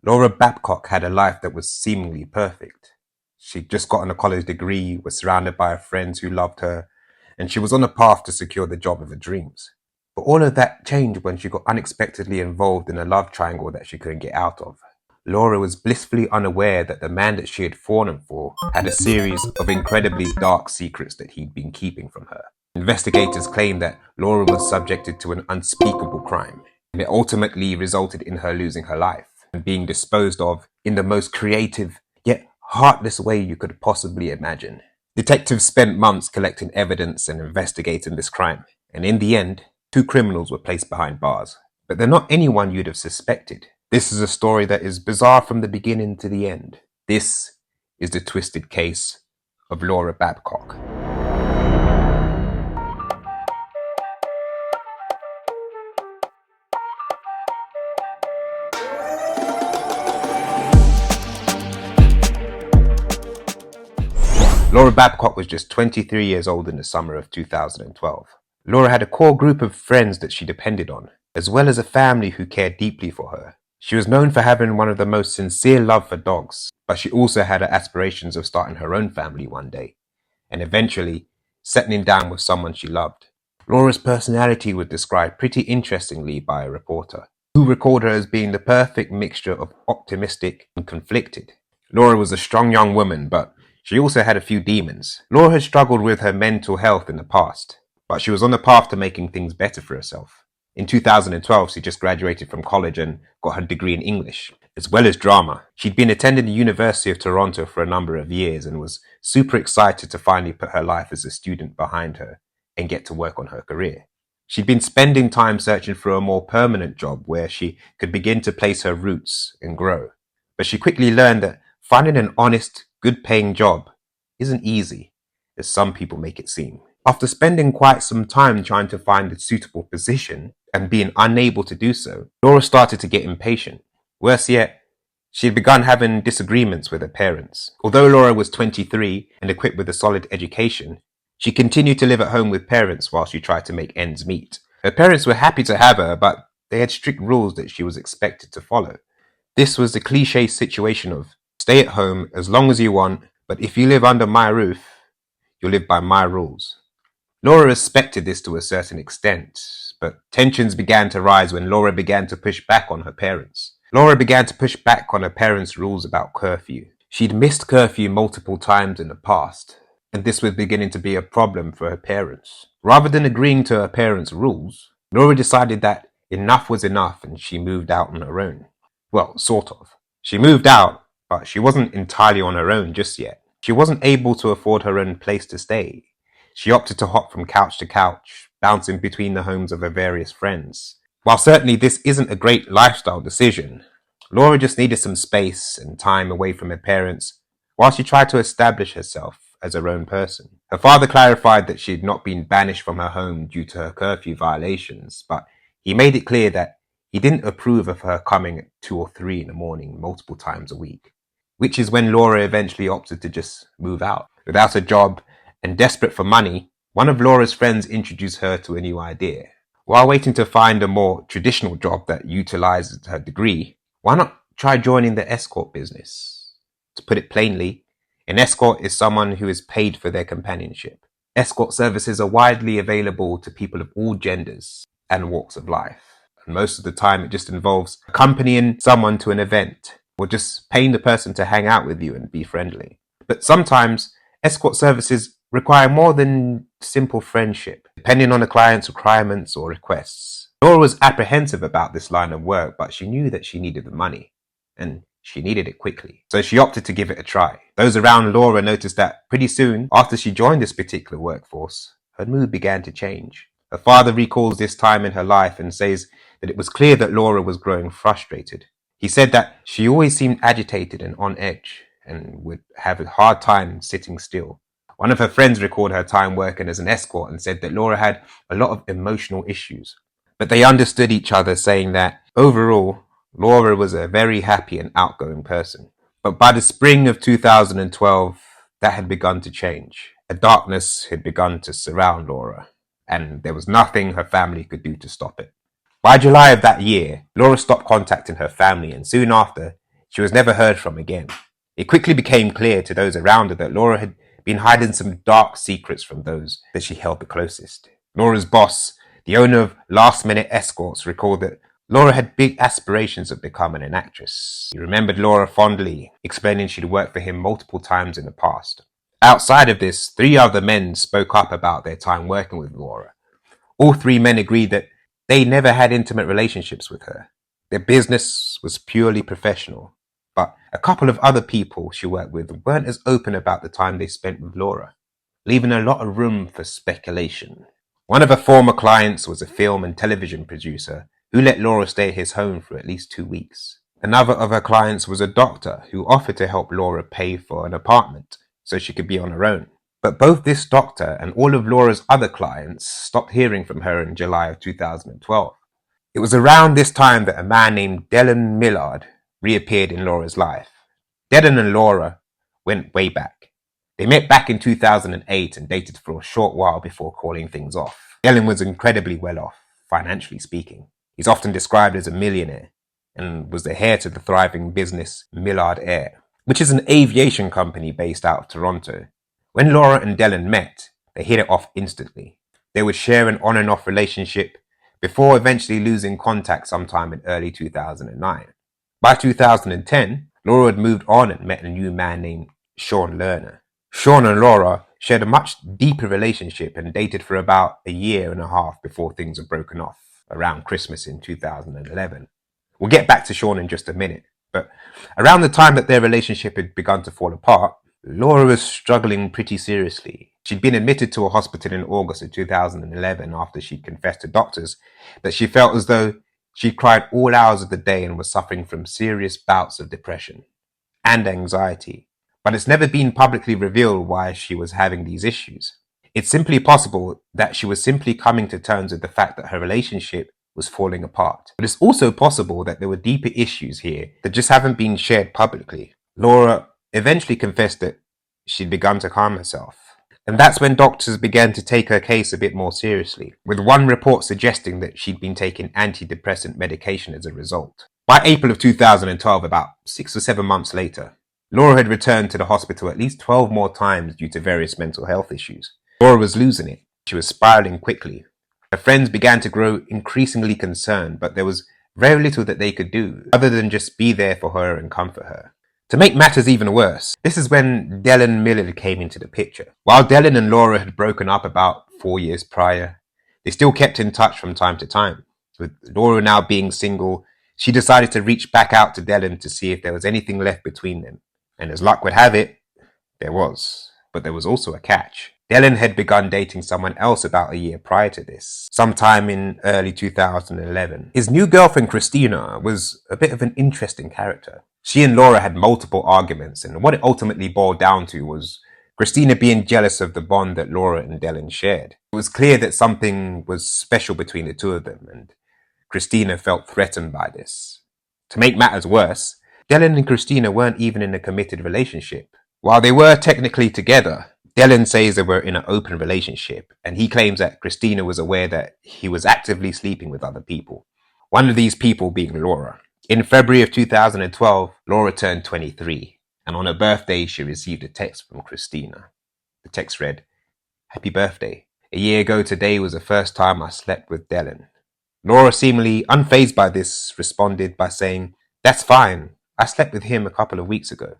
Laura Babcock had a life that was seemingly perfect. She'd just gotten a college degree, was surrounded by her friends who loved her, and she was on a path to secure the job of her dreams. But all of that changed when she got unexpectedly involved in a love triangle that she couldn't get out of. Laura was blissfully unaware that the man that she had fallen for had a series of incredibly dark secrets that he'd been keeping from her. Investigators claimed that Laura was subjected to an unspeakable crime, and it ultimately resulted in her losing her life and being disposed of in the most creative yet heartless way you could possibly imagine. Detectives spent months collecting evidence and investigating this crime, and in the end, 2 criminals were placed behind bars. But they're not anyone you'd have suspected. This is a story that is bizarre from the beginning to the end. This is the twisted case of Laura Babcock. Laura Babcock was just 23 years old in the summer of 2012. Laura had a core group of friends that she depended on, as well as a family who cared deeply for her. She was known for having one of the most sincere love for dogs, but she also had her aspirations of starting her own family one day, and eventually settling down with someone she loved. Laura's personality was described pretty interestingly by a reporter, who recalled her as being the perfect mixture of optimistic and conflicted. Laura was a strong young woman, but she also had a few demons. Laura had struggled with her mental health in the past, but she was on the path to making things better for herself. In 2012, she just graduated from college and got her degree in English, as well as drama. She'd been attending the University of Toronto for a number of years and was super excited to finally put her life as a student behind her and get to work on her career. She'd been spending time searching for a more permanent job where she could begin to place her roots and grow. But she quickly learned that finding an honest, good-paying job isn't easy, as some people make it seem. After spending quite some time trying to find a suitable position and being unable to do so, Laura started to get impatient. Worse yet, she had begun having disagreements with her parents. Although Laura was 23 and equipped with a solid education, she continued to live at home with parents while she tried to make ends meet. Her parents were happy to have her, but they had strict rules that she was expected to follow. This was the cliche situation of stay at home as long as you want, but if you live under my roof, you'll live by my rules. Laura respected this to a certain extent, but tensions began to rise when Laura began to push back on her parents. Laura began to push back on her parents' rules about curfew. She'd missed curfew multiple times in the past, and this was beginning to be a problem for her parents. Rather than agreeing to her parents' rules, Laura decided that enough was enough and she moved out on her own. Well, sort of. She moved out, but she wasn't entirely on her own just yet. She wasn't able to afford her own place to stay. She opted to hop from couch to couch, bouncing between the homes of her various friends. While certainly this isn't a great lifestyle decision, Laura just needed some space and time away from her parents while she tried to establish herself as her own person. Her father clarified that she had not been banished from her home due to her curfew violations, but he made it clear that he didn't approve of her coming at 2 or 3 in the morning multiple times a week, which is when Laura eventually opted to just move out. Without a job and desperate for money, one of Laura's friends introduced her to a new idea. While waiting to find a more traditional job that utilizes her degree, why not try joining the escort business? To put it plainly, an escort is someone who is paid for their companionship. Escort services are widely available to people of all genders and walks of life. And most of the time it just involves accompanying someone to an event or just paying the person to hang out with you and be friendly. But sometimes escort services require more than simple friendship, depending on the client's requirements or requests. Laura was apprehensive about this line of work, but she knew that she needed the money, and she needed it quickly. So she opted to give it a try. Those around Laura noticed that pretty soon, after she joined this particular workforce, her mood began to change. Her father recalls this time in her life and says that it was clear that Laura was growing frustrated. He said that she always seemed agitated and on edge, and would have a hard time sitting still. One of her friends recalled her time working as an escort and said that Laura had a lot of emotional issues. But they understood each other, saying that overall, Laura was a very happy and outgoing person. But by the spring of 2012, that had begun to change. A darkness had begun to surround Laura, and there was nothing her family could do to stop it. By July of that year, Laura stopped contacting her family and soon after She was never heard from again. It quickly became clear to those around her that Laura had been hiding some dark secrets from those that she held the closest. Laura's boss, the owner of Last Minute Escorts, recalled that Laura had big aspirations of becoming an actress. He remembered Laura fondly, explaining she'd worked for him multiple times in the past. Outside of this, 3 other men spoke up about their time working with Laura. All 3 men agreed that they never had intimate relationships with her. Their business was purely professional. But a couple of other people she worked with weren't as open about the time they spent with Laura, leaving a lot of room for speculation. One of her former clients was a film and television producer who let Laura stay at his home for at least 2 weeks. Another of her clients was a doctor who offered to help Laura pay for an apartment so she could be on her own. But both this doctor and all of Laura's other clients stopped hearing from her in July of 2012. It was around this time that a man named Dylan Millard reappeared in Laura's life. Dylan and Laura went way back. They met back in 2008 and dated for a short while before calling things off. Dylan was incredibly well off, financially speaking. He's often described as a millionaire and was the heir to the thriving business Millard Air, which is an aviation company based out of Toronto. When Laura and Dylan met, they hit it off instantly. They would share an on and off relationship before eventually losing contact sometime in early 2009. By 2010, Laura had moved on and met a new man named Sean Lerner. Sean and Laura shared a much deeper relationship and dated for about a year and a half before things were broken off around Christmas in 2011. We'll get back to Sean in just a minute, but around the time that their relationship had begun to fall apart, Laura was struggling pretty seriously. She'd been admitted to a hospital in August of 2011 after she'd confessed to doctors that she felt as though she cried all hours of the day and was suffering from serious bouts of depression and anxiety. But it's never been publicly revealed why she was having these issues. It's simply possible that she was simply coming to terms with the fact that her relationship was falling apart. But it's also possible that there were deeper issues here that just haven't been shared publicly. Laura eventually confessed that she'd begun to calm herself. And that's when doctors began to take her case a bit more seriously, with one report suggesting that she'd been taking antidepressant medication as a result. By April of 2012, about 6 or 7 months later, Laura had returned to the hospital at least 12 more times due to various mental health issues. Laura was losing it. She was spiraling quickly. Her friends began to grow increasingly concerned, but there was very little that they could do other than just be there for her and comfort her. To make matters even worse, this is when Dylan Millard came into the picture. While Dylan and Laura had broken up about 4 years prior, they still kept in touch from time to time. With Laura now being single, she decided to reach back out to Dylan to see if there was anything left between them. And as luck would have it, there was. But there was also a catch. Dylan had begun dating someone else about a year prior to this, sometime in early 2011. His new girlfriend, Christina, was a bit of an interesting character. She and Laura had multiple arguments, and what it ultimately boiled down to was Christina being jealous of the bond that Laura and Dylan shared. It was clear that something was special between the two of them, and Christina felt threatened by this. To make matters worse, Dylan and Christina weren't even in a committed relationship. While they were technically together, Dylan says they were in an open relationship, and he claims that Christina was aware that he was actively sleeping with other people. One of these people being Laura. In February of 2012, Laura turned 23, and on her birthday, she received a text from Christina. The text read, "Happy birthday. A year ago today was the first time I slept with Dylan." Laura, seemingly unfazed by this, responded by saying, "That's fine. I slept with him a couple of weeks ago."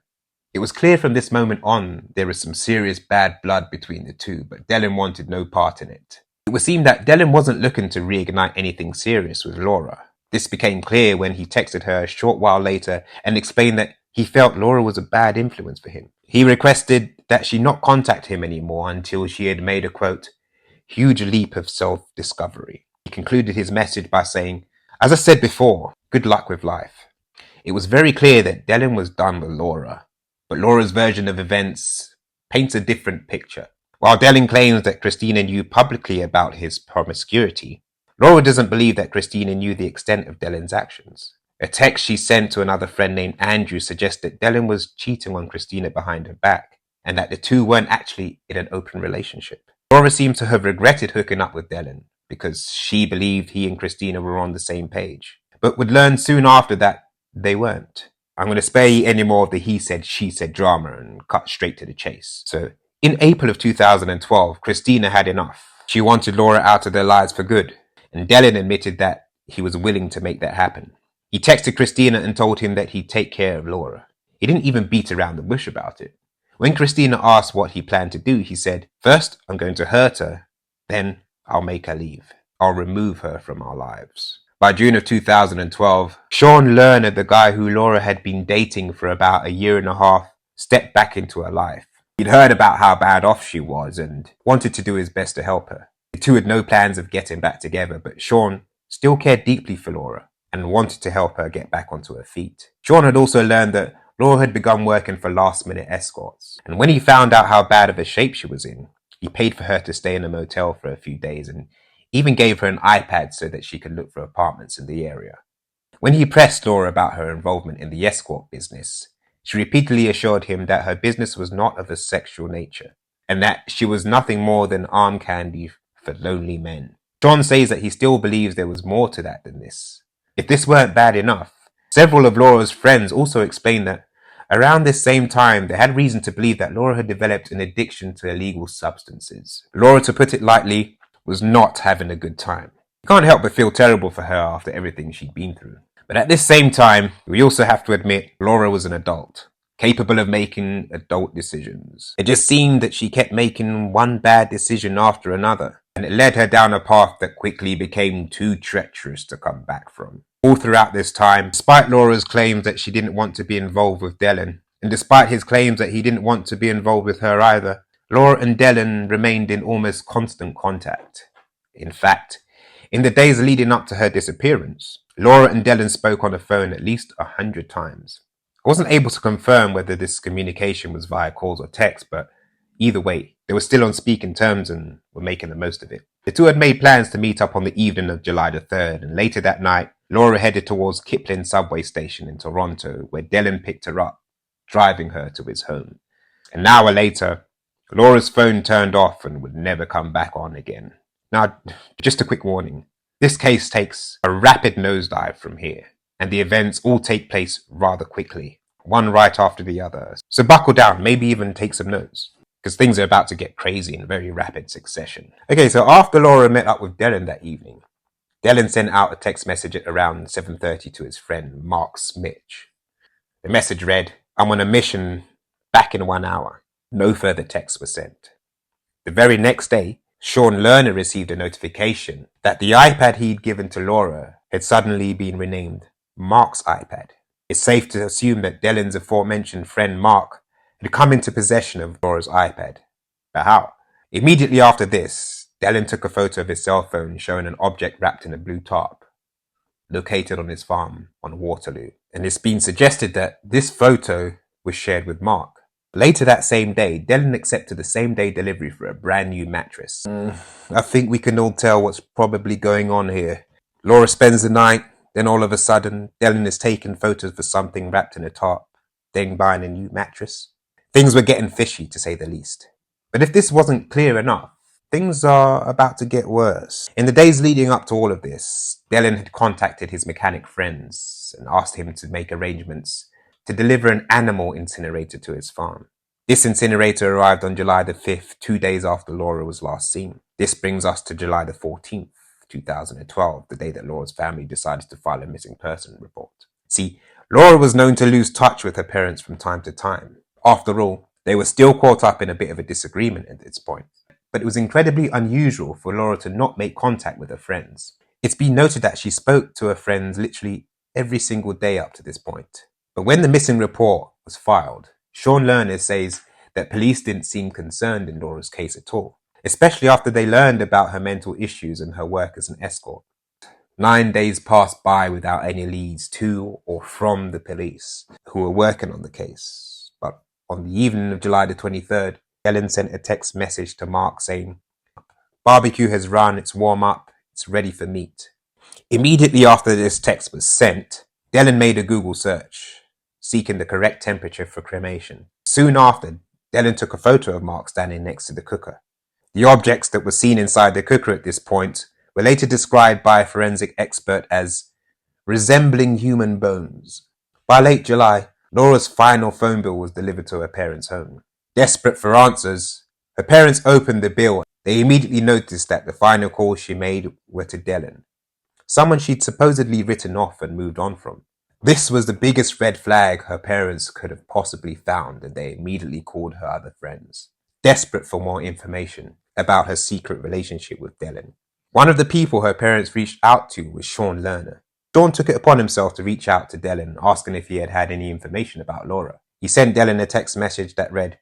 It was clear from this moment on there was some serious bad blood between the two, but Dylan wanted no part in it. It would seem that Dylan wasn't looking to reignite anything serious with Laura. This became clear when he texted her a short while later and explained that he felt Laura was a bad influence for him. He requested that she not contact him anymore until she had made a, quote, huge leap of self-discovery. He concluded his message by saying, "As I said before, good luck with life." It was very clear that Dylan was done with Laura, but Laura's version of events paints a different picture. While Dylan claims that Christina knew publicly about his promiscuity, Laura doesn't believe that Christina knew the extent of Dylan's actions. A text she sent to another friend named Andrew suggests that Dylan was cheating on Christina behind her back, and that the two weren't actually in an open relationship. Laura seems to have regretted hooking up with Dylan, because she believed he and Christina were on the same page, but would learn soon after that they weren't. I'm going to spare you any more of the he said, she said drama and cut straight to the chase. So, in April of 2012, Christina had enough. She wanted Laura out of their lives for good, and Dylan admitted that he was willing to make that happen. He texted Christina and told him that he'd take care of Laura. He didn't even beat around the bush about it. When Christina asked what he planned to do, he said, "First, I'm going to hurt her, then I'll make her leave. I'll remove her from our lives." By June of 2012, Sean Lerner, the guy who Laura had been dating for about a year and a half, stepped back into her life. He'd heard about how bad off she was and wanted to do his best to help her. The two had no plans of getting back together, but Sean still cared deeply for Laura and wanted to help her get back onto her feet. Sean had also learned that Laura had begun working for last-minute escorts, and when he found out how bad of a shape she was in, he paid for her to stay in a motel for a few days and even gave her an iPad so that she could look for apartments in the area. When he pressed Laura about her involvement in the escort business, she repeatedly assured him that her business was not of a sexual nature, and that she was nothing more than arm candy for lonely men. Sean says that he still believes there was more to that than this. If this weren't bad enough, several of Laura's friends also explained that around this same time, they had reason to believe that Laura had developed an addiction to illegal substances. Laura, to put it lightly, was not having a good time. You can't help but feel terrible for her after everything she'd been through. But at this same time, we also have to admit Laura was an adult, capable of making adult decisions. It just seemed that she kept making one bad decision after another, and it led her down a path that quickly became too treacherous to come back from. All throughout this time, despite Laura's claims that she didn't want to be involved with Dylan, and despite his claims that he didn't want to be involved with her either, Laura and Dylan remained in almost constant contact. In fact, in the days leading up to her disappearance, Laura and Dylan spoke on the phone at least 100 times. I wasn't able to confirm whether this communication was via calls or text, but either way, they were still on speaking terms and were making the most of it. The two had made plans to meet up on the evening of July the 3rd, and later that night, Laura headed towards Kipling subway station in Toronto, where Dylan picked her up, driving her to his home. An hour later, Laura's phone turned off and would never come back on again. Now, just a quick warning. This case takes a rapid nosedive from here, and the events all take place rather quickly, one right after the other. So buckle down, maybe even take some notes, because things are about to get crazy in very rapid succession. Okay, so after Laura met up with Dylan that evening, Dylan sent out a text message at around 7:30 to his friend Mark Smitch. The message read, "I'm on a mission, back in 1 hour." No further texts were sent. The very next day, Sean Lerner received a notification that the iPad he'd given to Laura had suddenly been renamed Mark's iPad. It's safe to assume that Dylan's aforementioned friend Mark had come into possession of Laura's iPad. But how? Immediately after this, Dylan took a photo of his cell phone showing an object wrapped in a blue tarp, located on his farm on Waterloo. And it's been suggested that this photo was shared with Mark. Later that same day, Dylan accepted the same-day delivery for a brand new mattress. I think we can all tell what's probably going on here. Laura spends the night, then all of a sudden, Dylan is taking photos for something wrapped in a tarp, then buying a new mattress. Things were getting fishy, to say the least. But if this wasn't clear enough, things are about to get worse. In the days leading up to all of this, Dylan had contacted his mechanic friends and asked him to make arrangements to deliver an animal incinerator to his farm. This incinerator arrived on July the 5th, 2 days after Laura was last seen. This brings us to July the 14th, 2012, the day that Laura's family decided to file a missing person report. See, Laura was known to lose touch with her parents from time to time. After all, they were still caught up in a bit of a disagreement at this point. But it was incredibly unusual for Laura to not make contact with her friends. It's been noted that she spoke to her friends literally every single day up to this point. But when the missing report was filed, Sean Lerner says that police didn't seem concerned in Laura's case at all, especially after they learned about her mental issues and her work as an escort. 9 days passed by without any leads to or from the police who were working on the case. But on the evening of July the 23rd, Dylan sent a text message to Mark saying, "Barbecue has run, it's warm up, it's ready for meat." Immediately after this text was sent, Dylan made a Google search, seeking the correct temperature for cremation. Soon after, Dylan took a photo of Mark standing next to the cooker. The objects that were seen inside the cooker at this point were later described by a forensic expert as resembling human bones. By late July, Laura's final phone bill was delivered to her parents' home. Desperate for answers, her parents opened the bill. They immediately noticed that the final calls she made were to Dylan, someone she'd supposedly written off and moved on from. This was the biggest red flag her parents could have possibly found, and they immediately called her other friends, desperate for more information about her secret relationship with Dylan. One of the people her parents reached out to was Sean Lerner. Sean took it upon himself to reach out to Dylan, asking if he had had any information about Laura. He sent Dylan a text message that read,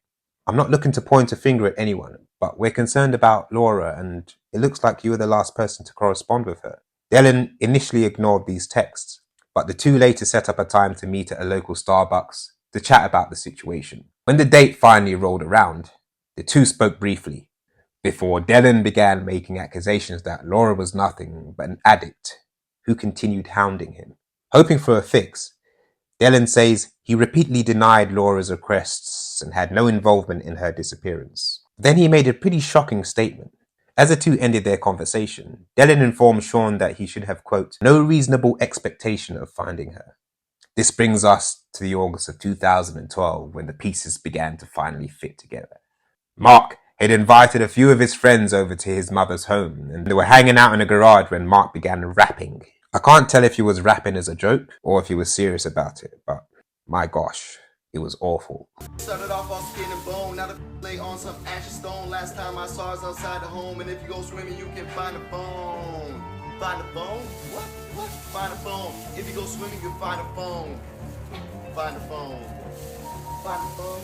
"I'm not looking to point a finger at anyone, but we're concerned about Laura and it looks like you were the last person to correspond with her." Dylan initially ignored these texts, but the two later set up a time to meet at a local Starbucks to chat about the situation. When the date finally rolled around, the two spoke briefly, before Dylan began making accusations that Laura was nothing but an addict who continued hounding him. Hoping for a fix, Dylan says he repeatedly denied Laura's requests and had no involvement in her disappearance. Then he made a pretty shocking statement. As the two ended their conversation, Dylan informed Sean that he should have, quote, "no reasonable expectation of finding her." This brings us to the August of 2012, when the pieces began to finally fit together. Mark had invited a few of his friends over to his mother's home, and they were hanging out in a garage when Mark began rapping. I can't tell if he was rapping as a joke or if he was serious about it, but my gosh, it was awful. Started off on skin and bone, now the lay on some ashy stone. Last time I saw us outside the home, and if you go swimming, you can find a phone. Find a phone? What? Find a phone. If you go swimming, you find a phone. Find a phone. Find a phone.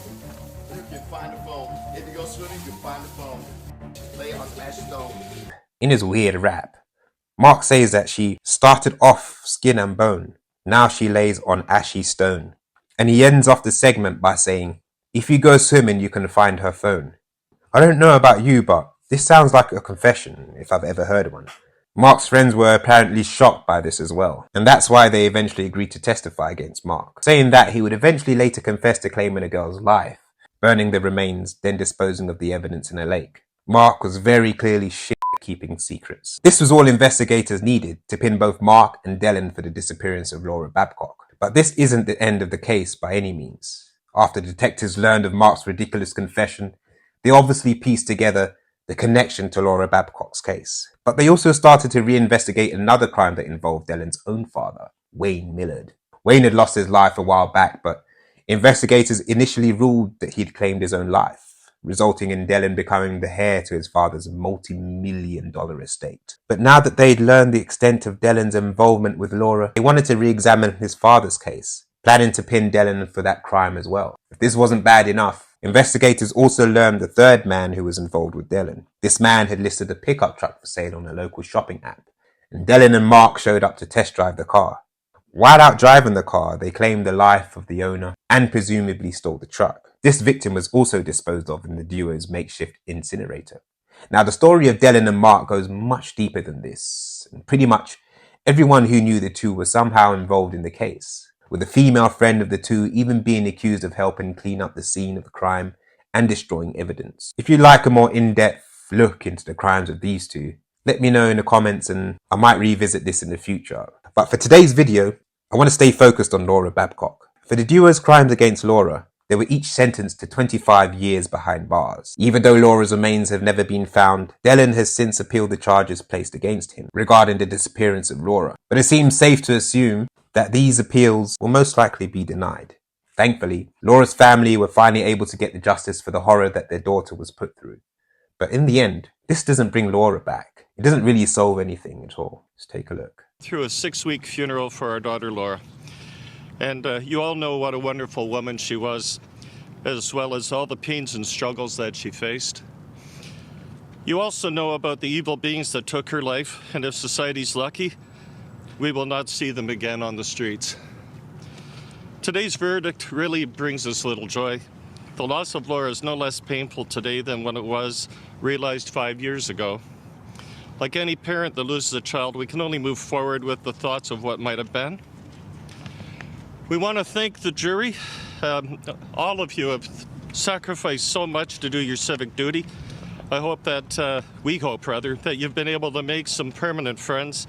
You can find a phone. If you go swimming, you find a phone. Lay on some ashy stone. In his weird rap, Mark says that she started off skin and bone. Now she lays on ashy stone. And he ends off the segment by saying, "If you go swimming, you can find her phone." I don't know about you, but this sounds like a confession, if I've ever heard one. Mark's friends were apparently shocked by this as well, and that's why they eventually agreed to testify against Mark, saying that he would eventually later confess to claiming a girl's life, burning the remains, then disposing of the evidence in a lake. Mark was very clearly shit at keeping secrets. This was all investigators needed to pin both Mark and Dylan for the disappearance of Laura Babcock. But this isn't the end of the case by any means. After detectives learned of Mark's ridiculous confession, they obviously pieced together the connection to Laura Babcock's case. But they also started to reinvestigate another crime that involved Dylan's own father, Wayne Millard. Wayne had lost his life a while back, but investigators initially ruled that he'd claimed his own life, resulting in Dylan becoming the heir to his father's multi-million-dollar estate. But now that they'd learned the extent of Dylan's involvement with Laura, they wanted to re-examine his father's case, planning to pin Dylan for that crime as well. If this wasn't bad enough, investigators also learned the third man who was involved with Dylan. This man had listed a pickup truck for sale on a local shopping app, and Dylan and Mark showed up to test drive the car. While out driving the car, they claimed the life of the owner and presumably stole the truck. This victim was also disposed of in the duo's makeshift incinerator. Now, the story of Dylan and Mark goes much deeper than this, and pretty much everyone who knew the two was somehow involved in the case, with a female friend of the two even being accused of helping clean up the scene of the crime and destroying evidence. If you'd like a more in-depth look into the crimes of these two, let me know in the comments and I might revisit this in the future. But for today's video, I want to stay focused on Laura Babcock. For the duo's crimes against Laura, they were each sentenced to 25 years behind bars. Even though Laura's remains have never been found, Dylan has since appealed the charges placed against him regarding the disappearance of Laura. But it seems safe to assume that these appeals will most likely be denied. Thankfully, Laura's family were finally able to get the justice for the horror that their daughter was put through. But in the end, this doesn't bring Laura back. It doesn't really solve anything at all. Let's take a look. Through a 6-week funeral for our daughter Laura. And you all know what a wonderful woman she was, as well as all the pains and struggles that she faced. You also know about the evil beings that took her life, and if society's lucky, we will not see them again on the streets. Today's verdict really brings us little joy. The loss of Laura is no less painful today than when it was realized 5 years ago. Like any parent that loses a child, we can only move forward with the thoughts of what might have been. We want to thank the jury. All of you have sacrificed so much to do your civic duty. I hope that, we hope rather, that you've been able to make some permanent friends.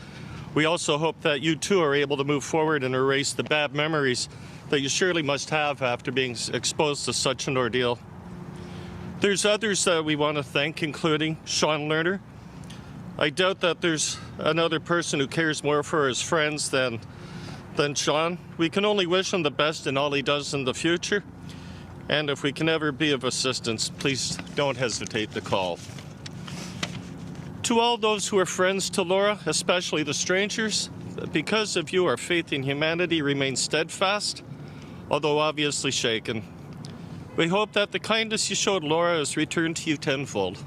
We also hope that you too are able to move forward and erase the bad memories that you surely must have after being exposed to such an ordeal. There's others that we want to thank, including Sean Lerner. I doubt that there's another person who cares more for his friends than Sean. We can only wish him the best in all he does in the future. And if we can ever be of assistance, please don't hesitate to call. To all those who are friends to Laura, especially the strangers, because of you, our faith in humanity remains steadfast, although obviously shaken. We hope that the kindness you showed Laura is returned to you tenfold.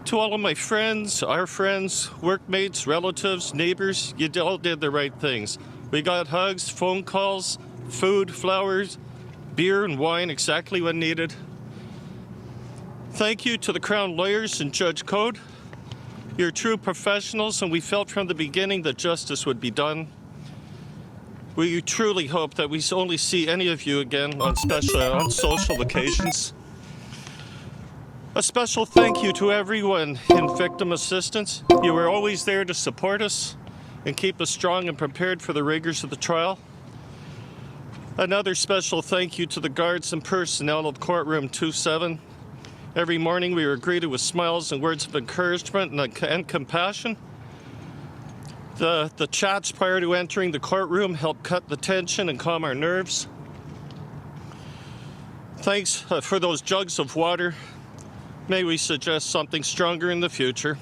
To all of my friends, our friends, workmates, relatives, neighbors, you all did the right things. We got hugs, phone calls, food, flowers, beer and wine exactly when needed. Thank you to the Crown lawyers and Judge Code. You're true professionals, and we felt from the beginning that justice would be done. We truly hope that we only see any of you again on social occasions. A special thank you to everyone in victim assistance. You were always there to support us and keep us strong and prepared for the rigors of the trial. Another special thank you to the guards and personnel of courtroom 27. Every morning we were greeted with smiles and words of encouragement and compassion. The chats prior to entering the courtroom helped cut the tension and calm our nerves. Thanks for those jugs of water. May we suggest something stronger in the future.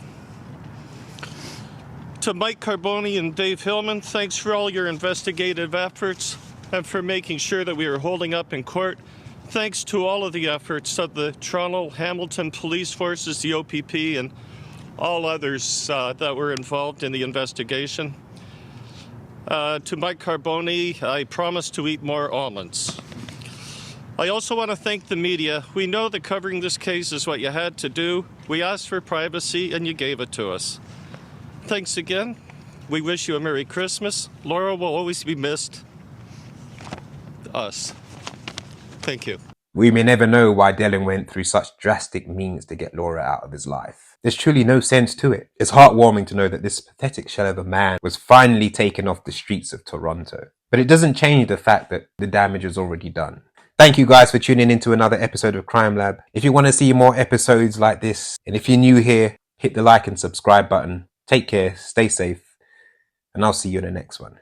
To Mike Carboni and Dave Hillman, thanks for all your investigative efforts and for making sure that we are holding up in court. Thanks to all of the efforts of the Toronto Hamilton Police Forces, the OPP, and all others that were involved in the investigation. To Mike Carboni, I promise to eat more almonds. I also want to thank the media. We know that covering this case is what you had to do. We asked for privacy and you gave it to us. Thanks again. We wish you a Merry Christmas. Laura will always be missed. Us. Thank you. We may never know why Dylan went through such drastic means to get Laura out of his life. There's truly no sense to it. It's heartwarming to know that this pathetic shell of a man was finally taken off the streets of Toronto. But it doesn't change the fact that the damage is already done. Thank you guys for tuning in to another episode of Crime Lab. If you want to see more episodes like this, and if you're new here, hit the like and subscribe button. Take care, stay safe, and I'll see you in the next one.